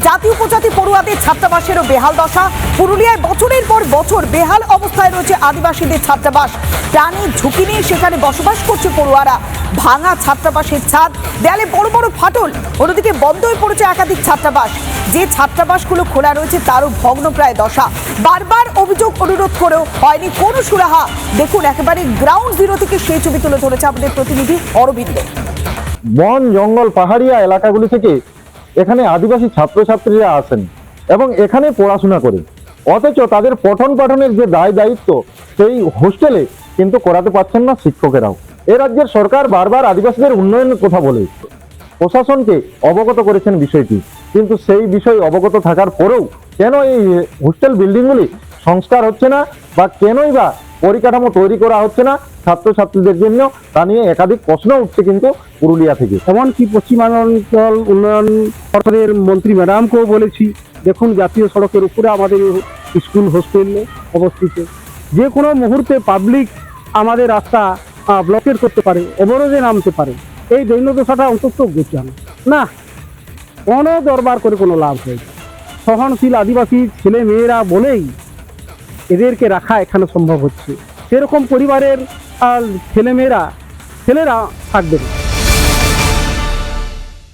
জাতি উপজাতি পড়ুয়াদের ছাত্রাবাসেরও বেহাল দশা। পুরুলিয়ায় বছরের পর বছর বেহাল অবস্থায় রয়েছে আদিবাসীদের ছাত্রাবাস। প্রাণীর ঝুঁকি নিয়ে সেখানে বসবাস করছে পড়ুয়ারা। ভাঙা ছাত্রাবাসের ছাদ, দেয়ালে বড় বড় ফাটল। অন্যদিকে বন্ধ হয়ে পড়েছে একাধিক ছাত্রাবাস। যে ছাত্রাবাসগুলো খোলা রয়েছে তারও ভগ্নপ্রায় দশা। বারবার অভিযোগ অনুরোধ করেও হয়নি কোনো সুরাহা। দেখুন একেবারে গ্রাউন্ড জিরো থেকে সেই ছবি তুলে ধরেছে আমাদের প্রতিনিধি অরবিন্দ। বন জঙ্গল পাহাড়িয়া এলাকাগুলি থেকে এখানে আদিবাসী ছাত্রছাত্রীরা আসেন এবং এখানে পড়াশোনা করেন, অথচ তাদের পঠন পাঠনের যে দায় দায়িত্ব সেই হোস্টেলে কিন্তু করাতে পারছেন না শিক্ষকেরাও। এ রাজ্যের সরকার বারবার আদিবাসীদের উন্নয়নের কথা বলে প্রশাসনকে অবগত করেছেন বিষয়টি, কিন্তু সেই বিষয় অবগত থাকার পরেও কেন এই হোস্টেল বিল্ডিংগুলি সংস্কার হচ্ছে না বা কেনই বা পরিকাঠামো তৈরি করা হচ্ছে না ছাত্রছাত্রীদের জন্য, তা নিয়ে একাধিক প্রশ্ন উঠছে কিন্তু পুরুলিয়া থেকে। এমনকি পশ্চিমাঞ্চল উন্নয়ন সরকারের মন্ত্রী ম্যাডামকেও বলেছি, দেখুন জাতীয় সড়কের উপরে আমাদের স্কুল হোস্টেল অবস্থিত, যে কোনো মুহূর্তে পাবলিক আমাদের রাস্তা ব্লকেট করতে পারে, অবরোধে নামতে পারে। এই দৈন্যদশাটা অন্তত গোচান না, কোনো দরবার করে কোনো লাভ হয়েছে। সহনশীল আদিবাসী ছেলে মেয়েরা বলেই এদেরকে রাখা এখানে সম্ভব হচ্ছে। সেরকম পরিবারের ছেলেরা থাকবে না।